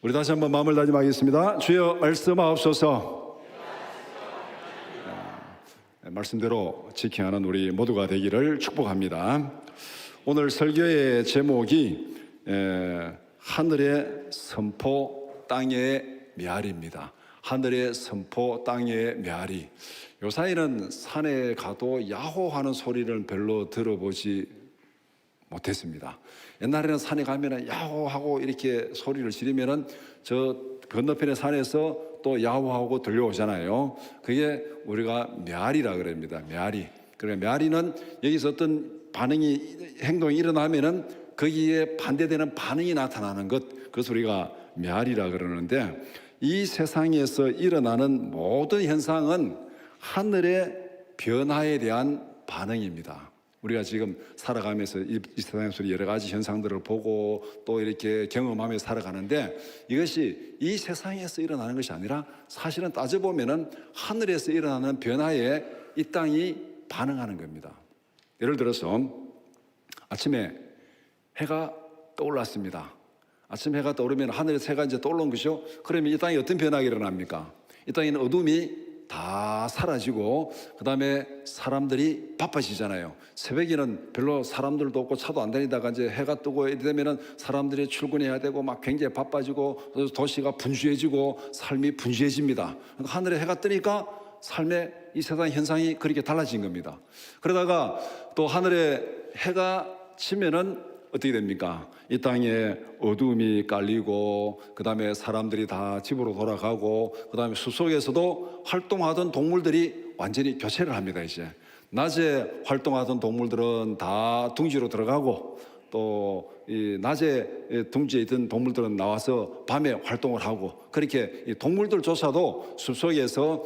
우리 다시 한번 마음을 다짐하겠습니다. 주여 말씀하옵소서. 말씀대로 지켜하는 우리 모두가 되기를 축복합니다. 오늘 설교의 제목이 하늘의 선포 땅의 메아리입니다. 하늘의 선포 땅의 메아리. 요사이는 산에 가도 야호하는 소리를 별로 들어보지 못했습니다. 옛날에는 산에 가면은 야호하고 이렇게 소리를 지르면은 저 건너편의 산에서 또 야호하고 들려오잖아요. 그게 우리가 메아리라 그럽니다. 메아리. 그래 메아리는 여기서 어떤 행동이 일어나면은 거기에 반대되는 반응이 나타나는 것, 그것을 우리가 메아리라 그러는데, 이 세상에서 일어나는 모든 현상은 하늘의 변화에 대한 반응입니다. 우리가 지금 살아가면서 이 세상에서 여러 가지 현상들을 보고 또 이렇게 경험하며 살아가는데, 이것이 이 세상에서 일어나는 것이 아니라 사실은 따져보면은 하늘에서 일어나는 변화에 이 땅이 반응하는 겁니다. 예를 들어서 아침에 해가 떠올랐습니다. 아침 해가 떠오르면 하늘에서 해가 이제 떠올른 것이죠. 그러면 이 땅에 어떤 변화가 일어납니까? 이 땅에는 어둠이 다 사라지고 그 다음에 사람들이 바빠지잖아요. 새벽에는 별로 사람들도 없고 차도 안 다니다가 이제 해가 뜨고 이러면은 사람들이 출근해야 되고 막 굉장히 바빠지고 도시가 분주해지고 삶이 분주해집니다. 그러니까 하늘에 해가 뜨니까 삶의 이 세상 현상이 그렇게 달라진 겁니다. 그러다가 또 하늘에 해가 치면은 어떻게 됩니까? 이 땅에 어둠이 깔리고 그 다음에 사람들이 다 집으로 돌아가고 그 다음에 숲속에서도 활동하던 동물들이 완전히 교체를 합니다. 이제 낮에 활동하던 동물들은 다 둥지로 들어가고 또 이 낮에 둥지에 있던 동물들은 나와서 밤에 활동을 하고, 그렇게 이 동물들조차도 숲속에서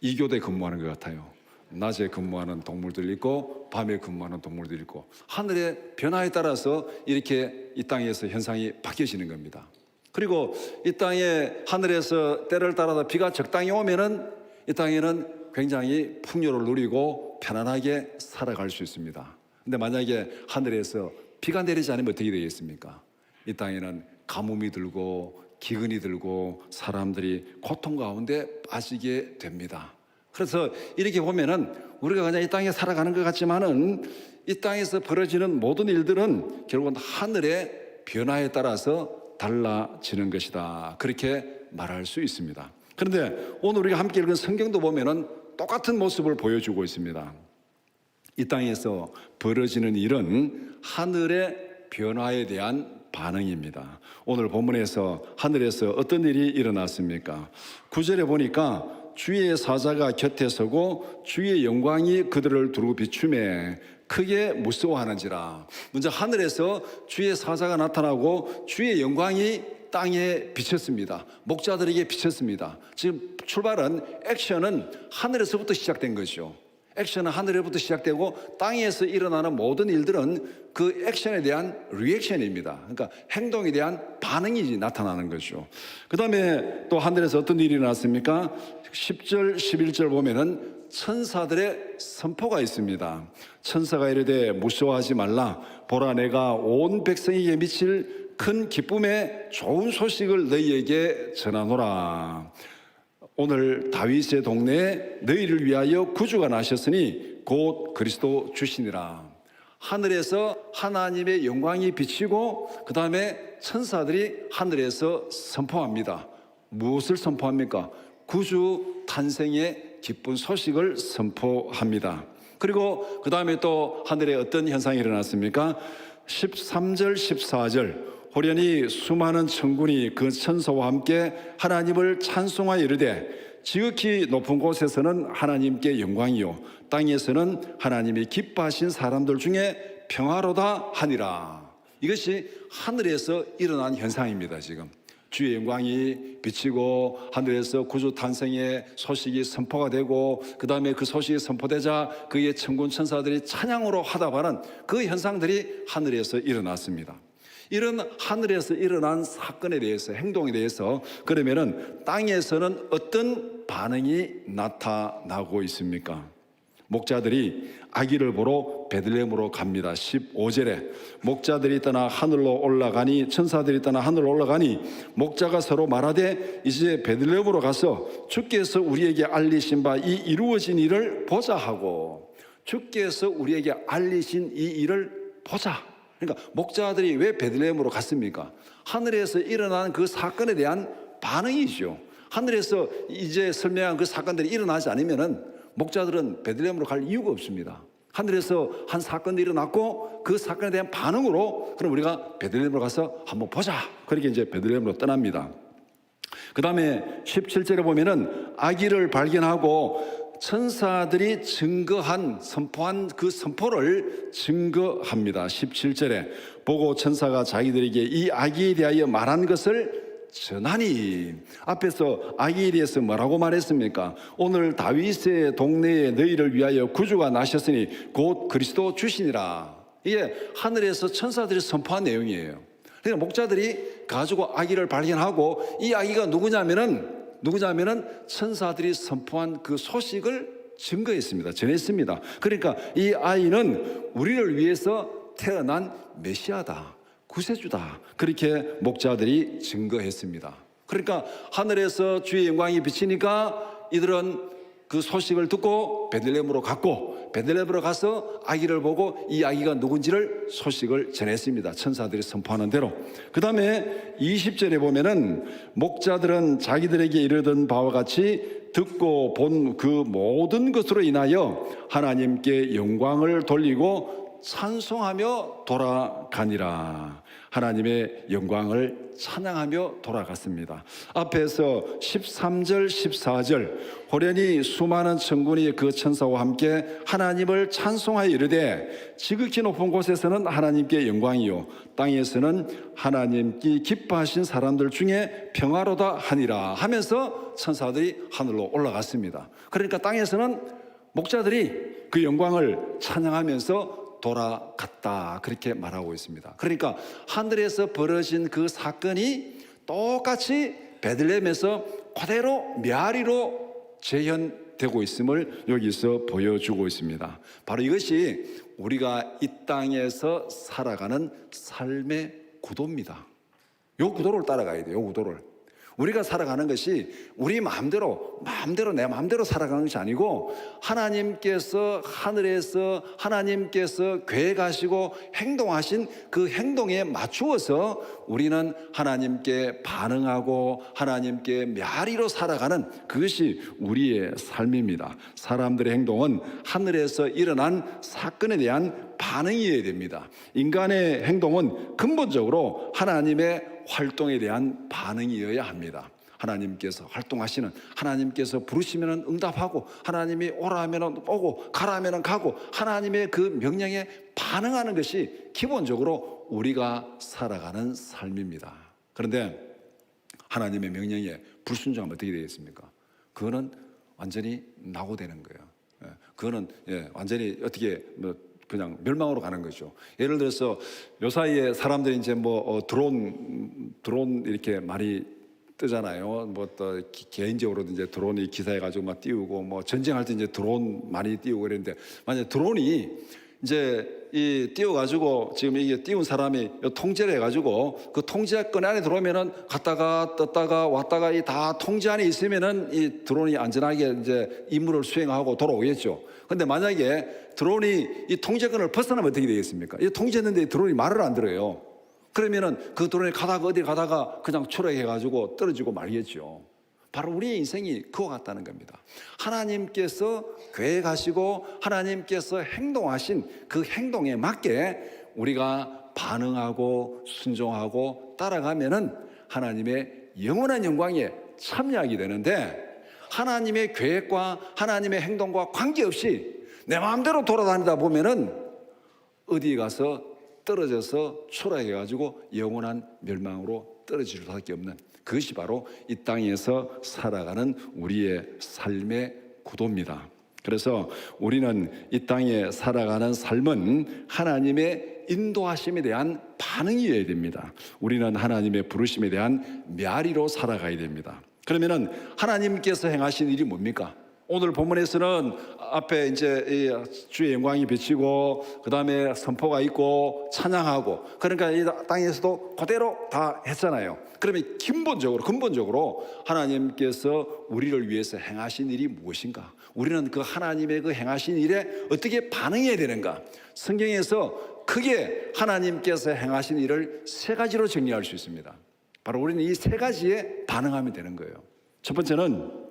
이교대 근무하는 것 같아요. 낮에 근무하는 동물들이 있고 밤에 근무하는 동물들이 있고, 하늘의 변화에 따라서 이렇게 이 땅에서 현상이 바뀌어지는 겁니다. 그리고 이 땅에 하늘에서 때를 따라서 비가 적당히 오면은 이 땅에는 굉장히 풍요를 누리고 편안하게 살아갈 수 있습니다. 근데 만약에 하늘에서 비가 내리지 않으면 어떻게 되겠습니까? 이 땅에는 가뭄이 들고 기근이 들고 사람들이 고통 가운데 빠지게 됩니다. 그래서 이렇게 보면은 우리가 그냥 이 땅에 살아가는 것 같지만은 이 땅에서 벌어지는 모든 일들은 결국은 하늘의 변화에 따라서 달라지는 것이다, 그렇게 말할 수 있습니다. 그런데 오늘 우리가 함께 읽은 성경도 보면은 똑같은 모습을 보여주고 있습니다. 이 땅에서 벌어지는 일은 하늘의 변화에 대한 반응입니다. 오늘 본문에서 하늘에서 어떤 일이 일어났습니까? 9절에 보니까 주의 사자가 곁에 서고 주의 영광이 그들을 두루 비추매 크게 무서워하는지라. 먼저 하늘에서 주의 사자가 나타나고 주의 영광이 땅에 비쳤습니다. 목자들에게 비쳤습니다. 지금 액션은 하늘에서부터 시작된 거죠. 액션은 하늘에부터 시작되고 땅에서 일어나는 모든 일들은 그 액션에 대한 리액션입니다. 그러니까 행동에 대한 반응이 나타나는 거죠. 그 다음에 또 하늘에서 어떤 일이 일어났습니까? 10절 11절 보면은 천사들의 선포가 있습니다. 천사가 이르되 무서워하지 말라. 보라, 내가 온 백성에게 미칠 큰 기쁨의 좋은 소식을 너희에게 전하노라. 오늘 다윗의 동네에 너희를 위하여 구주가 나셨으니 곧 그리스도 주시니라. 하늘에서 하나님의 영광이 비치고 그 다음에 천사들이 하늘에서 선포합니다. 무엇을 선포합니까? 구주 탄생의 기쁜 소식을 선포합니다. 그리고 그 다음에 또 하늘에 어떤 현상이 일어났습니까? 13절 14절 호련히 수많은 천군이 그 천사와 함께 하나님을 찬송하여 이르되 지극히 높은 곳에서는 하나님께 영광이요 땅에서는 하나님이 기뻐하신 사람들 중에 평화로다 하니라. 이것이 하늘에서 일어난 현상입니다. 지금 주의 영광이 비치고 하늘에서 구주 탄생의 소식이 선포가 되고 그 다음에 그 소식이 선포되자 그의 천군 천사들이 찬양으로 화답하는 그 현상들이 하늘에서 일어났습니다. 이런 하늘에서 일어난 사건에 대해서, 행동에 대해서 그러면은 땅에서는 어떤 반응이 나타나고 있습니까? 목자들이 아기를 보러 베들레헴으로 갑니다. 15절에 목자들이 떠나 하늘로 올라가니 천사들이 떠나 하늘로 올라가니 목자가 서로 말하되 이제 베들레헴으로 가서 주께서 우리에게 알리신 바 이 이루어진 일을 보자 하고, 주께서 우리에게 알리신 이 일을 보자. 그러니까 목자들이 왜 베들레헴으로 갔습니까? 하늘에서 일어난 그 사건에 대한 반응이죠. 하늘에서 이제 설명한 그 사건들이 일어나지 않으면은 목자들은 베들레헴으로 갈 이유가 없습니다. 하늘에서 한 사건이 일어났고 그 사건에 대한 반응으로 그럼 우리가 베들레헴으로 가서 한번 보자. 그렇게 이제 베들레헴으로 떠납니다. 그 다음에 17절에 보면은 아기를 발견하고 천사들이 선포한 그 선포를 증거합니다. 17절에 보고 천사가 자기들에게 이 아기에 대하여 말한 것을 전하니, 앞에서 아기에 대해서 뭐라고 말했습니까? 오늘 다윗의 동네에 너희를 위하여 구주가 나셨으니 곧 그리스도 주시니라. 이게 하늘에서 천사들이 선포한 내용이에요. 그러니까 목자들이 가지고 아기를 발견하고 이 아기가 누구냐면은 천사들이 선포한 그 소식을 증거했습니다. 전했습니다. 그러니까 이 아이는 우리를 위해서 태어난 메시아다, 구세주다, 그렇게 목자들이 증거했습니다. 그러니까 하늘에서 주의 영광이 비치니까 이들은 그 소식을 듣고 베들레헴으로 갔고, 베들레헴으로 가서 아기를 보고 이 아기가 누군지를 소식을 전했습니다. 천사들이 선포하는 대로. 그 다음에 20절에 보면은 목자들은 자기들에게 이르던 바와 같이 듣고 본 그 모든 것으로 인하여 하나님께 영광을 돌리고 찬송하며 돌아가니라. 하나님의 영광을 찬양하며 돌아갔습니다. 앞에서 13절 14절 호련히 수많은 천군이 그 천사와 함께 하나님을 찬송하여 이르되 지극히 높은 곳에서는 하나님께 영광이요 땅에서는 하나님께 기뻐하신 사람들 중에 평화로다 하니라 하면서 천사들이 하늘로 올라갔습니다. 그러니까 땅에서는 목자들이 그 영광을 찬양하면서 돌아갔다, 그렇게 말하고 있습니다. 그러니까 하늘에서 벌어진 그 사건이 똑같이 베들레헴에서 그대로 메아리로 재현되고 있음을 여기서 보여주고 있습니다. 바로 이것이 우리가 이 땅에서 살아가는 삶의 구도입니다. 이 구도를 따라가야 돼요. 이 구도를. 우리가 살아가는 것이 우리 마음대로 내 마음대로 살아가는 것이 아니고 하나님께서 하늘에서 하나님께서 계획하시고 행동하신 그 행동에 맞추어서 우리는 하나님께 반응하고 하나님께 메아리로 살아가는, 그것이 우리의 삶입니다. 사람들의 행동은 하늘에서 일어난 사건에 대한 반응이어야 됩니다. 인간의 행동은 근본적으로 하나님의 활동에 대한 반응이어야 합니다. 하나님께서 활동하시는, 하나님께서 부르시면 응답하고, 하나님이 오라 하면 오고 가라 하면 가고, 하나님의 그 명령에 반응하는 것이 기본적으로 우리가 살아가는 삶입니다. 그런데 하나님의 명령에 불순종하면 어떻게 되겠습니까? 그거는 완전히 낙오되는 거예요. 그거는 완전히 어떻게 그냥 멸망으로 가는 거죠. 예를 들어서 요 사이에 사람들이 이제 드론 이렇게 많이 뜨잖아요. 또 개인적으로도 이제 드론이 기사해 가지고 막 띄우고, 전쟁할 때 이제 드론 많이 띄우고 그랬는데, 만약 드론이 이제 띄워가지고 지금 이게 띄운 사람이 통제를 해가지고 그 통제권 안에 들어오면은 갔다가 떴다가 왔다가 다 통제 안에 있으면은 이 드론이 안전하게 이제 임무를 수행하고 돌아오겠죠. 근데 만약에 드론이 이 통제권을 벗어나면 어떻게 되겠습니까? 이 통제했는데 드론이 말을 안 들어요. 그러면은 그 드론이 가다가 어디 가다가 그냥 추락해가지고 떨어지고 말겠죠. 바로 우리의 인생이 그와 같다는 겁니다. 하나님께서 계획하시고 하나님께서 행동하신 그 행동에 맞게 우리가 반응하고 순종하고 따라가면은 하나님의 영원한 영광에 참여하게 되는데, 하나님의 계획과 하나님의 행동과 관계없이 내 마음대로 돌아다니다 보면은 어디 가서 떨어져서 초라해가지고 영원한 멸망으로 떨어질 수밖에 없는, 그것이 바로 이 땅에서 살아가는 우리의 삶의 구도입니다. 그래서 우리는 이 땅에 살아가는 삶은 하나님의 인도하심에 대한 반응이어야 됩니다. 우리는 하나님의 부르심에 대한 메아리로 살아가야 됩니다. 그러면은 하나님께서 행하신 일이 뭡니까? 오늘 본문에서는 앞에 이제 이 주의 영광이 비치고 그 다음에 선포가 있고 찬양하고, 그러니까 이 땅에서도 그대로 다 했잖아요. 그러면 근본적으로 하나님께서 우리를 위해서 행하신 일이 무엇인가? 우리는 그 하나님의 그 행하신 일에 어떻게 반응해야 되는가? 성경에서 크게 하나님께서 행하신 일을 세 가지로 정리할 수 있습니다. 바로 우리는 이 세 가지에 반응하면 되는 거예요. 첫 번째는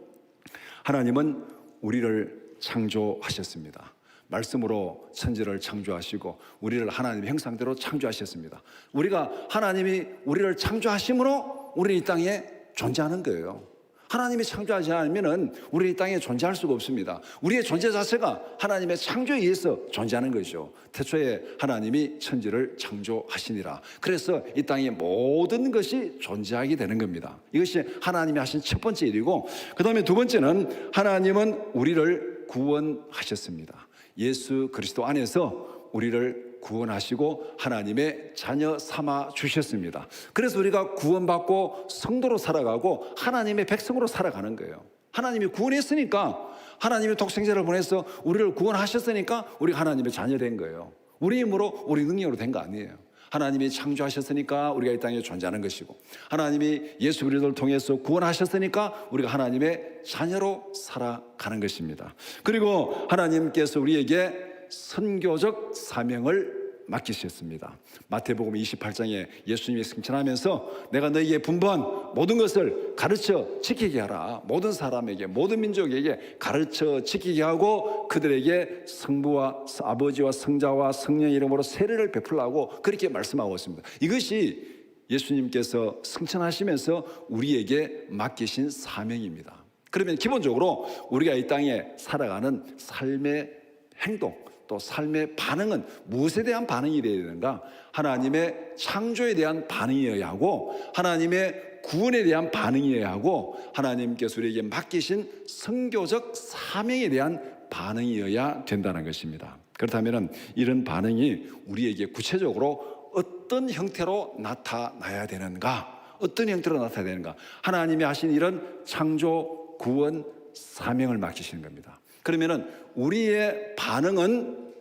하나님은 우리를 창조하셨습니다. 말씀으로 천지를 창조하시고 우리를 하나님의 형상대로 창조하셨습니다. 우리가 하나님이 우리를 창조하심으로 우리 이 땅에 존재하는 거예요. 하나님이 창조하지 않으면 우리 이 땅에 존재할 수가 없습니다. 우리의 존재 자체가 하나님의 창조에 의해서 존재하는 것이죠. 태초에 하나님이 천지를 창조하시니라. 그래서 이 땅의 모든 것이 존재하게 되는 겁니다. 이것이 하나님이 하신 첫 번째 일이고, 그 다음에 두 번째는 하나님은 우리를 구원하셨습니다. 예수 그리스도 안에서 우리를 구원하시고 하나님의 자녀 삼아 주셨습니다. 그래서 우리가 구원받고 성도로 살아가고 하나님의 백성으로 살아가는 거예요. 하나님이 구원했으니까, 하나님이 독생자를 보내서 우리를 구원하셨으니까 우리가 하나님의 자녀된 거예요. 우리 힘으로, 우리 능력으로 된 거 아니에요. 하나님이 창조하셨으니까 우리가 이 땅에 존재하는 것이고, 하나님이 예수 그리스도를 통해서 구원하셨으니까 우리가 하나님의 자녀로 살아가는 것입니다. 그리고 하나님께서 우리에게 선교적 사명을 맡기셨습니다. 마태복음 28장에 예수님이 승천하면서 내가 너희에게 분부한 모든 것을 가르쳐 지키게 하라. 모든 사람에게, 모든 민족에게 가르쳐 지키게 하고 그들에게 성부와 아버지와 성자와 성령의 이름으로 세례를 베풀라고 그렇게 말씀하고 있습니다. 이것이 예수님께서 승천하시면서 우리에게 맡기신 사명입니다. 그러면 기본적으로 우리가 이 땅에 살아가는 삶의 행동, 또 삶의 반응은 무엇에 대한 반응이 되어야 되는가? 하나님의 창조에 대한 반응이어야 하고, 하나님의 구원에 대한 반응이어야 하고, 하나님께서 우리에게 맡기신 선교적 사명에 대한 반응이어야 된다는 것입니다. 그렇다면 이런 반응이 우리에게 구체적으로 어떤 형태로 나타나야 되는가? 어떤 형태로 나타나야 되는가? 하나님이 하신 이런 창조, 구원, 사명을 맡기시는 겁니다. 그러면은 우리의 반응은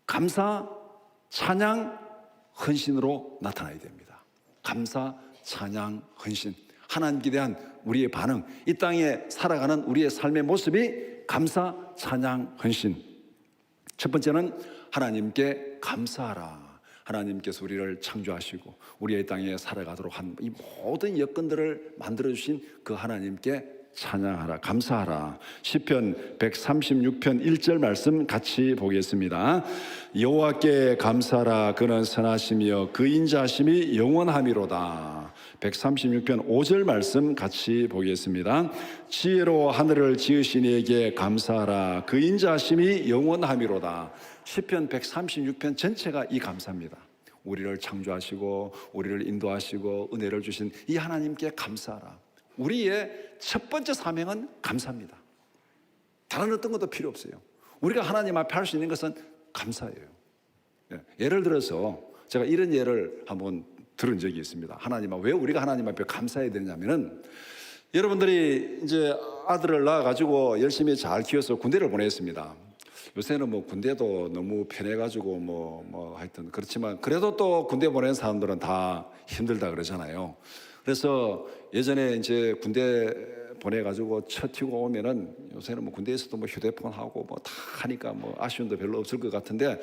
감사, 찬양, 헌신으로 나타나야 됩니다. 감사, 찬양, 헌신. 하나님께 대한 우리의 반응, 이 땅에 살아가는 우리의 삶의 모습이 감사, 찬양, 헌신. 첫 번째는 하나님께 감사하라. 하나님께서 우리를 창조하시고 우리의 이 땅에 살아가도록 한 이 모든 여건들을 만들어주신 그 하나님께 찬양하라, 감사하라. 시편 136편 1절 말씀 같이 보겠습니다. 여호와께 감사하라. 그는 선하시며 그 인자하심이 영원하미로다. 136편 5절 말씀 같이 보겠습니다. 지혜로 하늘을 지으신 이에게 감사하라. 그 인자하심이 영원하미로다. 시편 136편 전체가 이 감사입니다. 우리를 창조하시고 우리를 인도하시고 은혜를 주신 이 하나님께 감사하라. 우리의 첫 번째 사명은 감사입니다. 다른 어떤 것도 필요 없어요. 우리가 하나님 앞에 할 수 있는 것은 감사예요. 예를 들어서 제가 이런 예를 한번 들은 적이 있습니다. 하나님 앞에, 왜 우리가 하나님 앞에 감사해야 되냐면은, 여러분들이 이제 아들을 낳아가지고 열심히 잘 키워서 군대를 보냈습니다. 요새는 뭐 군대도 너무 편해가지고 뭐 하여튼 그렇지만, 그래도 또 군대 보내는 사람들은 다 힘들다 그러잖아요. 그래서 예전에 이제 군대 보내가지고 첫 튀고 오면은, 요새는 뭐 군대에서도 뭐 휴대폰 하고 뭐 다 하니까 뭐 아쉬움도 별로 없을 것 같은데,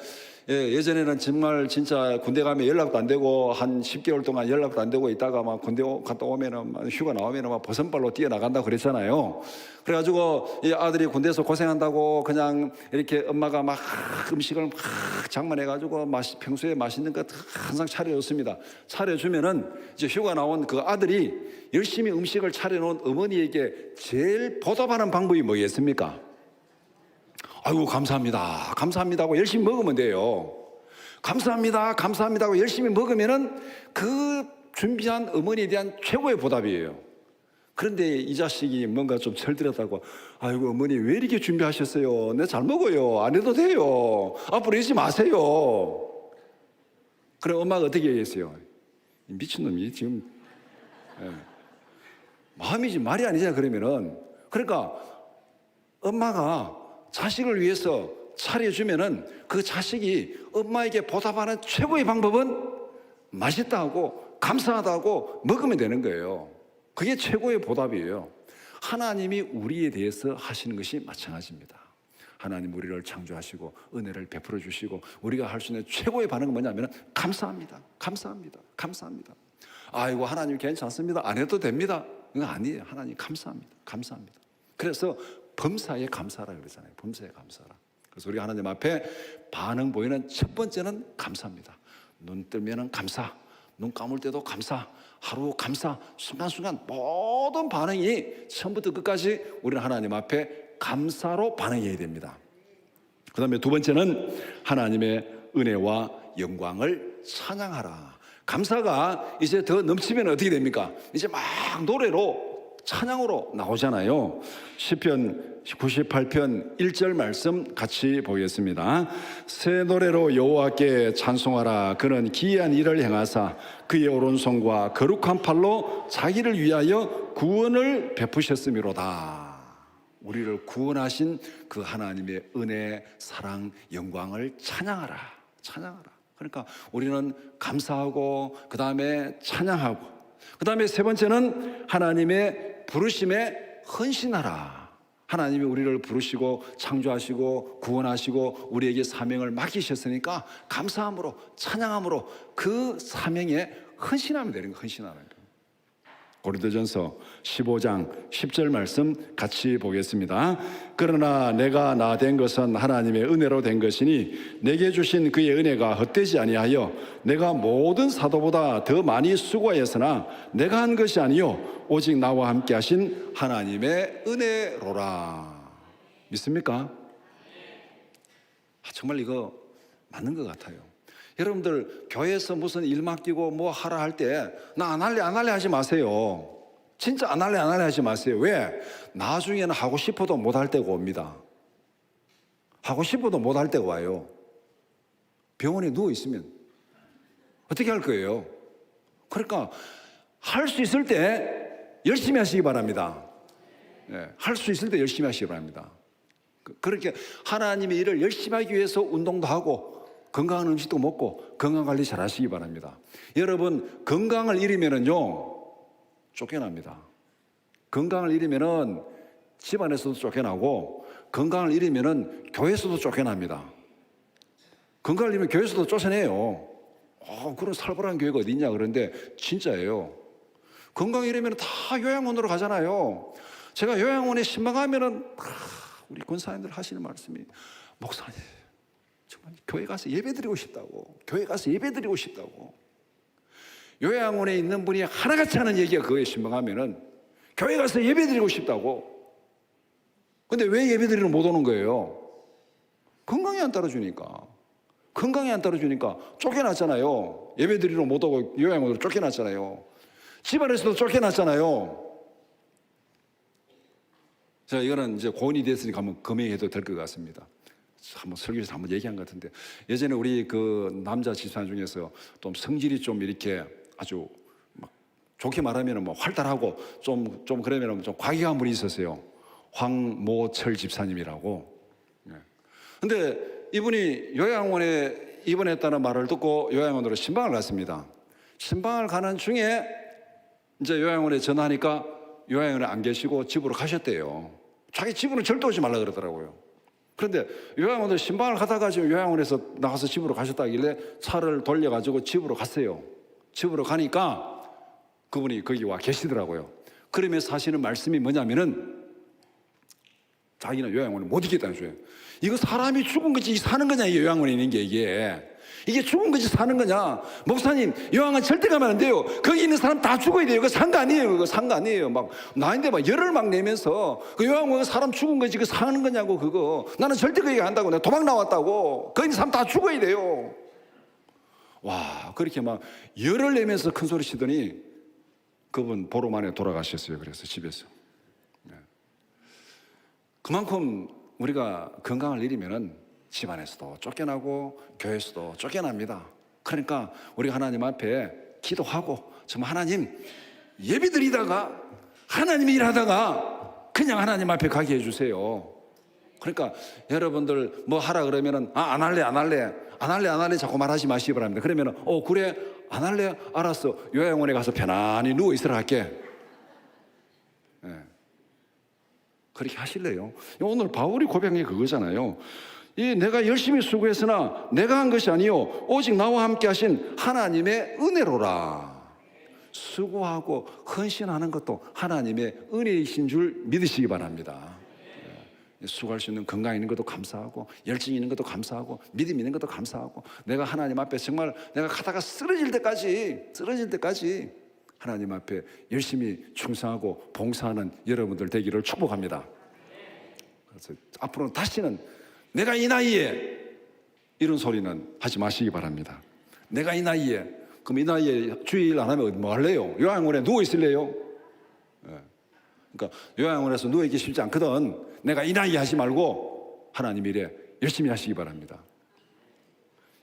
예전에는 정말 진짜 군대 가면 연락도 안 되고 한 10개월 동안 연락도 안 되고 있다가 막 군대 갔다 오면은 휴가 나오면은 막 버선발로 뛰어나간다고 그랬잖아요. 그래가지고 이 아들이 군대에서 고생한다고 그냥 이렇게 엄마가 막 음식을 막 장만해가지고 평소에 맛있는 것 항상 차려줬습니다. 차려주면은 이제 휴가 나온 그 아들이 열심히 음식을 차려놓은 어머니에게 제일 보답하는 방법이 뭐겠습니까? 아이고 감사합니다, 감사합니다 고 열심히 먹으면 돼요. 감사합니다, 감사합니다 고 열심히 먹으면은 그 준비한 어머니에 대한 최고의 보답이에요. 그런데 이 자식이 뭔가 좀 철들었다고, 아이고 어머니 왜 이렇게 준비하셨어요? 내 잘 먹어요, 안 해도 돼요, 앞으로 이러지 마세요. 그럼 엄마가 어떻게 얘기했어요? 미친놈이 지금 마음이지 말이 아니잖아. 그러면은, 그러니까 엄마가 자식을 위해서 차려주면은 그 자식이 엄마에게 보답하는 최고의 방법은 맛있다고 감사하다고 먹으면 되는 거예요. 그게 최고의 보답이에요. 하나님이 우리에 대해서 하시는 것이 마찬가지입니다. 하나님 우리를 창조하시고 은혜를 베풀어 주시고 우리가 할 수 있는 최고의 반응은 뭐냐면 감사합니다. 감사합니다. 감사합니다. 아이고 하나님 괜찮습니다. 안 해도 됩니다. 그건 아니에요. 하나님 감사합니다. 감사합니다. 그래서 범사에 감사라 그러잖아요. 범사에 감사라. 그래서 우리가 하나님 앞에 반응 보이는 첫 번째는 감사입니다. 눈 뜨면은 감사, 눈 감을 때도 감사, 하루 감사, 순간순간 모든 반응이 처음부터 끝까지 우리는 하나님 앞에 감사로 반응해야 됩니다. 그 다음에 두 번째는 하나님의 은혜와 영광을 찬양하라. 감사가 이제 더 넘치면 어떻게 됩니까? 이제 막 노래로 찬양으로 나오잖아요. 시편 98편 1절 말씀 같이 보겠습니다. 새 노래로 여호와께 찬송하라. 그는 기이한 일을 행하사 그의 오른손과 거룩한 팔로 자기를 위하여 구원을 베푸셨음이로다. 우리를 구원하신 그 하나님의 은혜, 사랑, 영광을 찬양하라. 찬양하라. 그러니까 우리는 감사하고 그 다음에 찬양하고 그 다음에 세 번째는 하나님의 부르심에 헌신하라. 하나님이 우리를 부르시고 창조하시고 구원하시고 우리에게 사명을 맡기셨으니까 감사함으로 찬양함으로 그 사명에 헌신하면 되는 거예요. 헌신하는 거예요. 고린도전서 15장 10절 말씀 같이 보겠습니다. 그러나 내가 나 된 것은 하나님의 은혜로 된 것이니 내게 주신 그의 은혜가 헛되지 아니하여 내가 모든 사도보다 더 많이 수고하였으나 내가 한 것이 아니요 오직 나와 함께 하신 하나님의 은혜로라. 믿습니까? 정말 이거 맞는 것 같아요. 여러분들 교회에서 무슨 일 맡기고 뭐 하라 할 때 나 안 할래 하지 마세요. 진짜 안 할래 하지 마세요. 왜? 나중에는 하고 싶어도 못 할 때가 옵니다. 하고 싶어도 못 할 때가 와요. 병원에 누워 있으면 어떻게 할 거예요? 그러니까 할 수 있을 때 열심히 하시기 바랍니다. 할 수 있을 때 열심히 하시기 바랍니다. 그렇게 하나님의 일을 열심히 하기 위해서 운동도 하고 건강한 음식도 먹고 건강관리 잘 하시기 바랍니다. 여러분 건강을 잃으면은요 쫓겨납니다. 건강을 잃으면은 집안에서도 쫓겨나고 건강을 잃으면은 교회에서도 쫓겨납니다. 건강을 잃으면 교회에서도 쫓아내요. 그런 살벌한 교회가 어디 있냐 그런데 진짜예요. 건강 잃으면 다 요양원으로 가잖아요. 제가 요양원에 신방하면은 우리 권사님들 하시는 말씀이 목사님 정말 교회 가서 예배드리고 싶다고, 교회 가서 예배드리고 싶다고. 요양원에 있는 분이 하나같이 하는 얘기가 그거에 신방하면은 교회 가서 예배드리고 싶다고. 근데 왜 예배드리러 못 오는 거예요? 건강이 안 따라주니까. 건강이 안 따라주니까 쫓겨났잖아요. 예배드리러 못 오고 요양원으로 쫓겨났잖아요. 집안에서도 쫓겨났잖아요. 자, 이거는 이제 고온이 됐으니까 한번 금해해도 될 것 같습니다. 한번 설교에서 한번 얘기한 것 같은데 예전에 우리 그 남자 집사 중에서 좀 성질이 좀 이렇게 아주 막 좋게 말하면 뭐 활달하고 좀 그러면 좀 과격한 분이 있었어요. 황모철 집사님이라고. 근데 이분이 요양원에 입원했다는 말을 듣고 요양원으로 신방을 갔습니다. 신방을 가는 중에 이제 요양원에 전화하니까 요양원에 안 계시고 집으로 가셨대요. 자기 집으로 절대 오지 말라 그러더라고요. 그런데 요양원으로 신방을 가다가 지금 요양원에서 나가서 집으로 가셨다길래 차를 돌려가지고 집으로 갔어요. 집으로 가니까 그분이 거기 와 계시더라고요. 그러면서 하시는 말씀이 뭐냐면은 자기는 요양원에 못 있겠다는 거예요. 이거 사람이 죽은 거지 사는 거냐, 이게 요양원에 있는 게 이게 죽은 거지 사는 거냐. 목사님 요양원 절대 가면 안 돼요. 거기 있는 사람 다 죽어야 돼요. 그거 산 거 아니에요. 그거 산 거 아니에요. 막 나인데 막 열을 막 내면서 그 요양원 사람 죽은 거지 그거 사는 거냐고. 그거 나는 절대 거기 간다고. 내가 도망 나왔다고. 거기 있는 사람 다 죽어야 돼요. 와, 그렇게 막 열을 내면서 큰 소리 치더니 그분 보름 만에 돌아가셨어요. 그래서 집에서. 그만큼 우리가 건강을 잃으면은 집안에서도 쫓겨나고 교회에서도 쫓겨납니다. 그러니까 우리가 하나님 앞에 기도하고 정말 하나님 예배드리다가 하나님이 일하다가 그냥 하나님 앞에 가게 해주세요. 그러니까 여러분들 뭐 하라 그러면은 안 할래 자꾸 말하지 마시기 바랍니다. 그러면은 그래 안 할래 알았어 요양원에 가서 편안히 누워 있으라 할게. 그렇게 하실래요? 오늘 바울이 고백한 게 그거잖아요. 내가 열심히 수고했으나 내가 한 것이 아니요 오직 나와 함께 하신 하나님의 은혜로라. 수고하고 헌신하는 것도 하나님의 은혜이신 줄 믿으시기 바랍니다. 수고할 수 있는 건강 있는 것도 감사하고 열정 있는 것도 감사하고 믿음 있는 것도 감사하고 내가 하나님 앞에 정말 내가 가다가 쓰러질 때까지 하나님 앞에 열심히 충성하고 봉사하는 여러분들 되기를 축복합니다. 그래서 앞으로는 다시는 내가 이 나이에 이런 소리는 하지 마시기 바랍니다. 내가 이 나이에 그럼 이 나이에 주일 안 하면 뭐 할래요? 요양원에 누워 있을래요? 그러니까 요양원에서 누워 있기 쉽지 않거든. 내가 이 나이에 하지 말고 하나님 일에 열심히 하시기 바랍니다.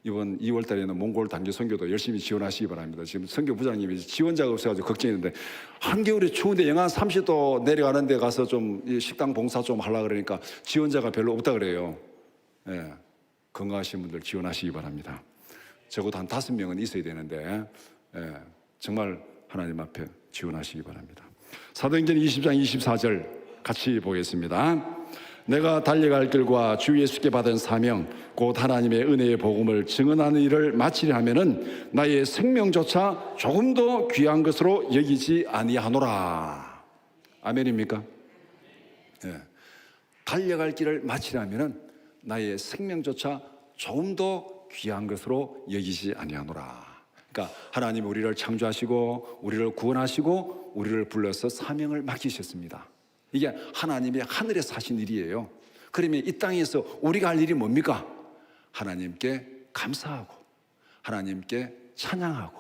이번 2월 달에는 몽골 단기 선교도 열심히 지원하시기 바랍니다. 지금 선교부장님이 지원자가 없어가지고 걱정했는데 한겨울에 추운데 영하 30도 내려가는 데 가서 좀 식당 봉사 좀 하려고 그러니까 지원자가 별로 없다 그래요. 건강하신 분들 지원하시기 바랍니다. 적어도 한 5명은 있어야 되는데 정말 하나님 앞에 지원하시기 바랍니다. 사도행전 20장 24절 같이 보겠습니다. 내가 달려갈 길과 주 예수께 받은 사명 곧 하나님의 은혜의 복음을 증언하는 일을 마치려 하면은 나의 생명조차 조금 더 귀한 것으로 여기지 아니하노라. 아멘입니까? 달려갈 길을 마치려 하면은 나의 생명조차 조금 더 귀한 것으로 여기지 아니하노라. 그러니까 하나님이 우리를 창조하시고 우리를 구원하시고 우리를 불러서 사명을 맡기셨습니다. 이게 하나님의 하늘에서 하신 일이에요. 그러면 이 땅에서 우리가 할 일이 뭡니까? 하나님께 감사하고 하나님께 찬양하고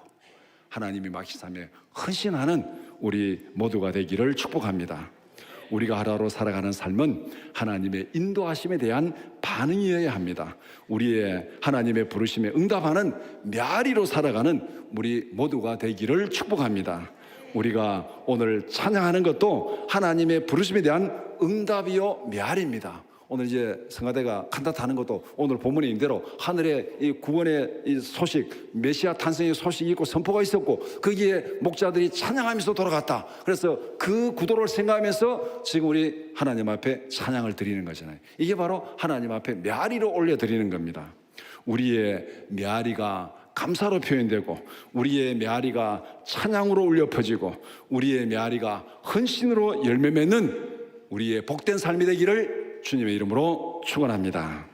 하나님이 맡기신 사명에 헌신하는 우리 모두가 되기를 축복합니다. 우리가 하루하루 살아가는 삶은 하나님의 인도하심에 대한 반응이어야 합니다. 우리의 하나님의 부르심에 응답하는 메아리로 살아가는 우리 모두가 되기를 축복합니다. 우리가 오늘 찬양하는 것도 하나님의 부르심에 대한 응답이요 메아리입니다. 오늘 이제 성가대가 칸타타하는 것도 오늘 본문에 있는 대로 하늘에 이 구원의 이 소식, 메시아 탄생의 소식이 있고 선포가 있었고 거기에 목자들이 찬양하면서 돌아갔다. 그래서 그 구도를 생각하면서 지금 우리 하나님 앞에 찬양을 드리는 거잖아요. 이게 바로 하나님 앞에 메아리로 올려드리는 겁니다. 우리의 메아리가 감사로 표현되고 우리의 메아리가 찬양으로 울려 퍼지고 우리의 메아리가 헌신으로 열매 맺는 우리의 복된 삶이 되기를 주님의 이름으로 축원합니다.